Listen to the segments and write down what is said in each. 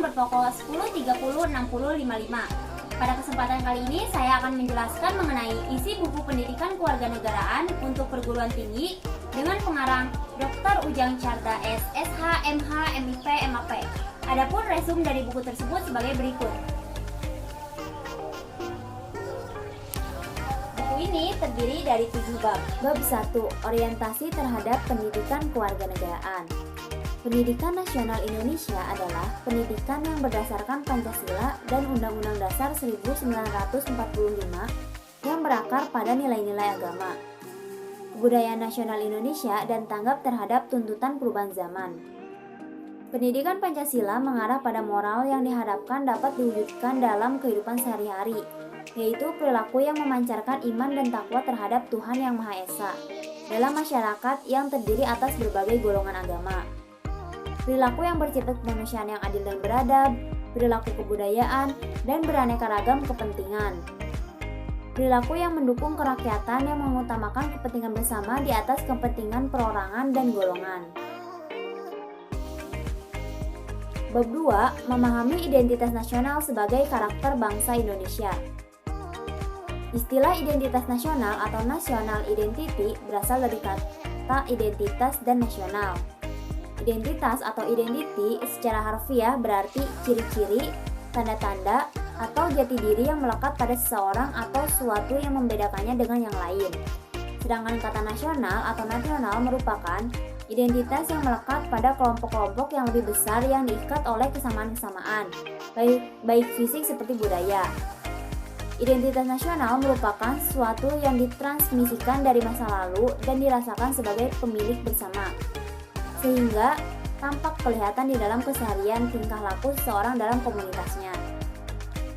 yang berpokok 10, 30, 60, 55. Pada kesempatan kali ini saya akan menjelaskan mengenai isi buku pendidikan kewarganegaraan untuk perguruan tinggi dengan pengarang Dr. Ujang Carta S, SH, MH, MIP, MAP. Adapun resum dari buku tersebut sebagai berikut. Buku ini terdiri dari 7 bab. Bab 1, orientasi terhadap pendidikan kewarganegaraan. Pendidikan nasional Indonesia adalah pendidikan yang berdasarkan Pancasila dan Undang-Undang Dasar 1945 yang berakar pada nilai-nilai agama, kebudayaan nasional Indonesia, dan tanggap terhadap tuntutan perubahan zaman. Pendidikan Pancasila mengarah pada moral yang diharapkan dapat diwujudkan dalam kehidupan sehari-hari, yaitu perilaku yang memancarkan iman dan takwa terhadap Tuhan Yang Maha Esa dalam masyarakat yang terdiri atas berbagai golongan agama. Perilaku yang bersifat kemanusiaan yang adil dan beradab, perilaku kebudayaan, dan beraneka ragam kepentingan. Perilaku yang mendukung kerakyatan yang mengutamakan kepentingan bersama di atas kepentingan perorangan dan golongan. Bab 2, memahami identitas nasional sebagai karakter bangsa Indonesia. Istilah identitas nasional atau national identity berasal dari kata identitas dan nasional. Identitas atau identity secara harfiah berarti ciri-ciri, tanda-tanda, atau jati diri yang melekat pada seseorang atau suatu yang membedakannya dengan yang lain. Sedangkan kata nasional atau nasional merupakan identitas yang melekat pada kelompok-kelompok yang lebih besar yang diikat oleh kesamaan-kesamaan, baik fisik seperti budaya. Identitas nasional merupakan sesuatu yang ditransmisikan dari masa lalu dan dirasakan sebagai pemilik bersama, sehingga tampak kelihatan di dalam keseharian tingkah laku seseorang dalam komunitasnya.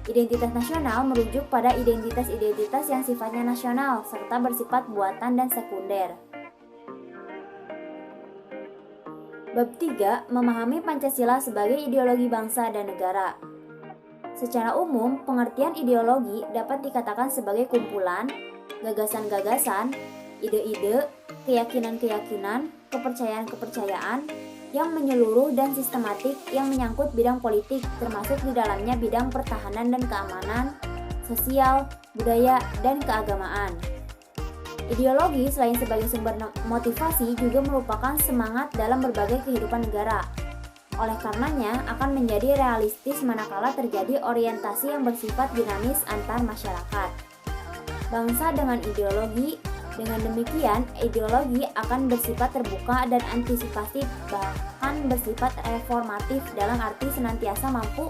Identitas nasional merujuk pada identitas-identitas yang sifatnya nasional serta bersifat buatan dan sekunder. Bab 3, memahami Pancasila sebagai ideologi bangsa dan negara. Secara umum, pengertian ideologi dapat dikatakan sebagai kumpulan gagasan-gagasan, ide-ide, keyakinan-keyakinan, kepercayaan-kepercayaan yang menyeluruh dan sistematik yang menyangkut bidang politik, termasuk di dalamnya bidang pertahanan dan keamanan, sosial, budaya, dan keagamaan. Ideologi selain sebagai sumber motivasi juga merupakan semangat dalam berbagai kehidupan negara. Oleh karenanya akan menjadi realistis manakala terjadi orientasi yang bersifat dinamis antar masyarakat. Bangsa dengan ideologi. Dengan demikian, ideologi akan bersifat terbuka dan antisipatif, bahkan bersifat reformatif dalam arti senantiasa mampu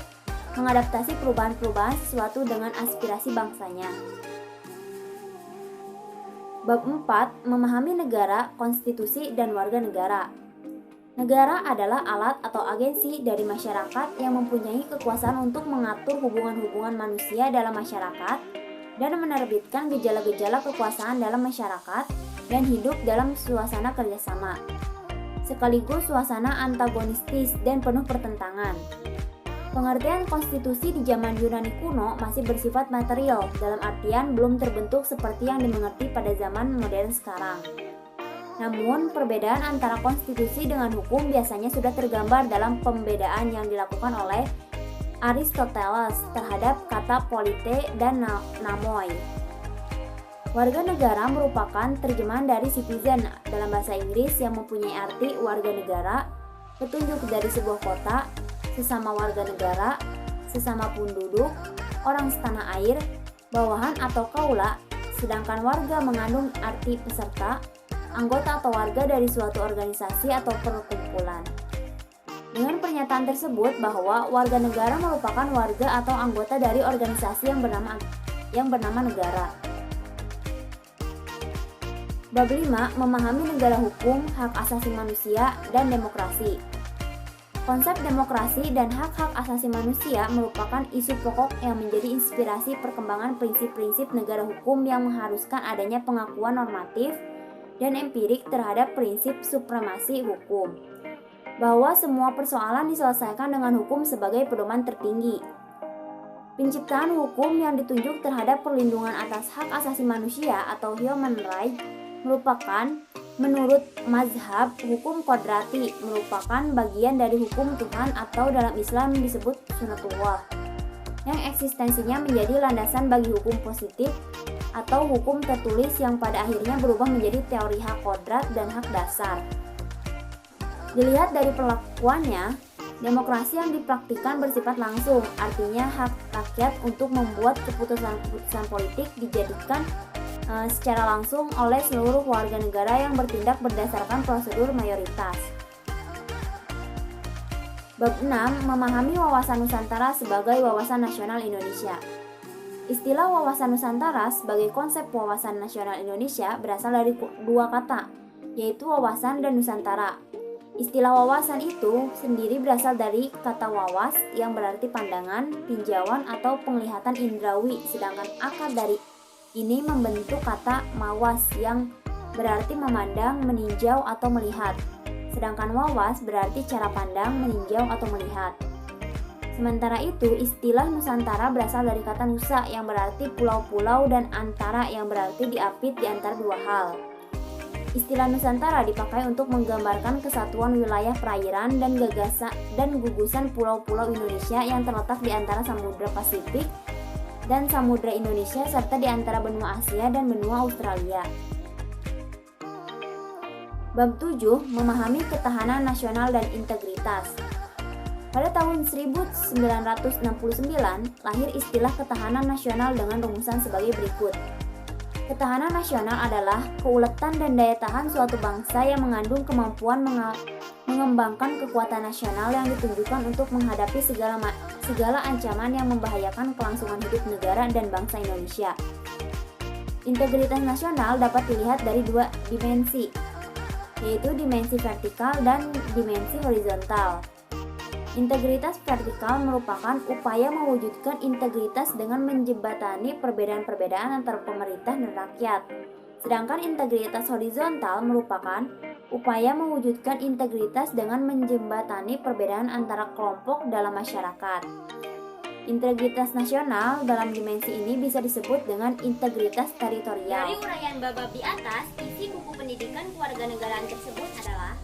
mengadaptasi perubahan-perubahan sesuatu dengan aspirasi bangsanya. Bab 4, memahami negara, konstitusi, dan warga negara. Negara adalah alat atau agensi dari masyarakat yang mempunyai kekuasaan untuk mengatur hubungan-hubungan manusia dalam masyarakat dan menerbitkan gejala-gejala kekuasaan dalam masyarakat dan hidup dalam suasana kerjasama, sekaligus suasana antagonistis dan penuh pertentangan. Pengertian konstitusi di zaman Yunani kuno masih bersifat material, dalam artian belum terbentuk seperti yang dimengerti pada zaman modern sekarang. Namun, perbedaan antara konstitusi dengan hukum biasanya sudah tergambar dalam pembedaan yang dilakukan oleh Aristoteles terhadap kata polite dan namoi. Warga negara merupakan terjemahan dari citizen dalam bahasa Inggris yang mempunyai arti warga negara, petunjuk dari sebuah kota, sesama warga negara, sesama penduduk, orang setanah air, bawahan atau kaula, sedangkan warga mengandung arti peserta, anggota atau warga dari suatu organisasi atau perkumpulan. Dengan pernyataan tersebut bahwa warga negara merupakan warga atau anggota dari organisasi yang bernama negara. Bab 5, memahami negara hukum, hak asasi manusia, dan demokrasi. Konsep demokrasi dan hak-hak asasi manusia merupakan isu pokok yang menjadi inspirasi perkembangan prinsip-prinsip negara hukum yang mengharuskan adanya pengakuan normatif dan empirik terhadap prinsip supremasi hukum, bahwa semua persoalan diselesaikan dengan hukum sebagai pedoman tertinggi. Penciptaan hukum yang ditunjuk terhadap perlindungan atas hak asasi manusia atau human rights merupakan Menurut mazhab, hukum kodrati merupakan bagian dari hukum Tuhan atau dalam Islam disebut sunatullah, yang eksistensinya menjadi landasan bagi hukum positif atau hukum tertulis yang pada akhirnya berubah menjadi teori hak kodrat dan hak dasar. Dilihat dari perlakuannya, demokrasi yang dipraktikkan bersifat langsung, artinya hak rakyat untuk membuat keputusan-keputusan politik dijadikan secara langsung oleh seluruh warga negara yang bertindak berdasarkan prosedur mayoritas. Bab 6. Memahami wawasan Nusantara sebagai wawasan nasional Indonesia. Istilah wawasan Nusantara sebagai konsep wawasan nasional Indonesia berasal dari dua kata, yaitu wawasan dan Nusantara. Istilah wawasan itu sendiri berasal dari kata wawas yang berarti pandangan, tinjauan, atau penglihatan indrawi, sedangkan akar dari ini membentuk kata mawas yang berarti memandang, meninjau, atau melihat. Sedangkan wawas berarti cara pandang, meninjau, atau melihat. Sementara itu, istilah Nusantara berasal dari kata nusa yang berarti pulau-pulau dan antara yang berarti diapit di antara dua hal. Istilah Nusantara dipakai untuk menggambarkan kesatuan wilayah perairan dan gugusan pulau-pulau Indonesia yang terletak di antara Samudra Pasifik dan Samudra Indonesia serta di antara benua Asia dan benua Australia. Bab 7. Memahami ketahanan nasional dan integritas. Pada tahun 1969, lahir istilah ketahanan nasional dengan rumusan sebagai berikut. Ketahanan nasional adalah keuletan dan daya tahan suatu bangsa yang mengandung kemampuan mengembangkan kekuatan nasional yang ditunjukkan untuk menghadapi segala ancaman yang membahayakan kelangsungan hidup negara dan bangsa Indonesia. Integritas nasional dapat dilihat dari dua dimensi, yaitu dimensi vertikal dan dimensi horizontal. Integritas vertikal merupakan upaya mewujudkan integritas dengan menjembatani perbedaan-perbedaan antara pemerintah dan rakyat. Sedangkan integritas horizontal merupakan upaya mewujudkan integritas dengan menjembatani perbedaan antara kelompok dalam masyarakat. Integritas nasional dalam dimensi ini bisa disebut dengan integritas teritorial. Dari uraian bab-bab di atas, isi buku pendidikan kewarganegaraan tersebut adalah: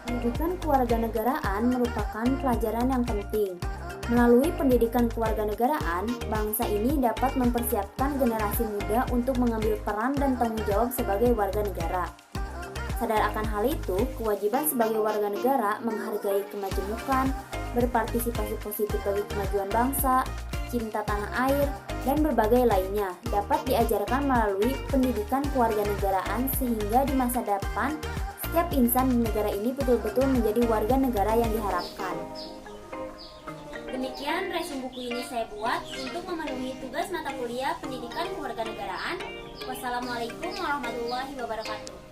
pendidikan kewarganegaraan merupakan pelajaran yang penting. Melalui pendidikan kewarganegaraan, bangsa ini dapat mempersiapkan generasi muda untuk mengambil peran dan tanggung jawab sebagai warga negara. Sadar akan hal itu, kewajiban sebagai warga negara menghargai kemajemukan, berpartisipasi positif bagi kemajuan bangsa, cinta tanah air, dan berbagai lainnya dapat diajarkan melalui pendidikan kewarganegaraan sehingga di masa depan setiap insan di negara ini betul-betul menjadi warga negara yang diharapkan. Demikian resume buku ini saya buat untuk memenuhi tugas mata kuliah pendidikan kewarganegaraan. Wassalamualaikum warahmatullahi wabarakatuh.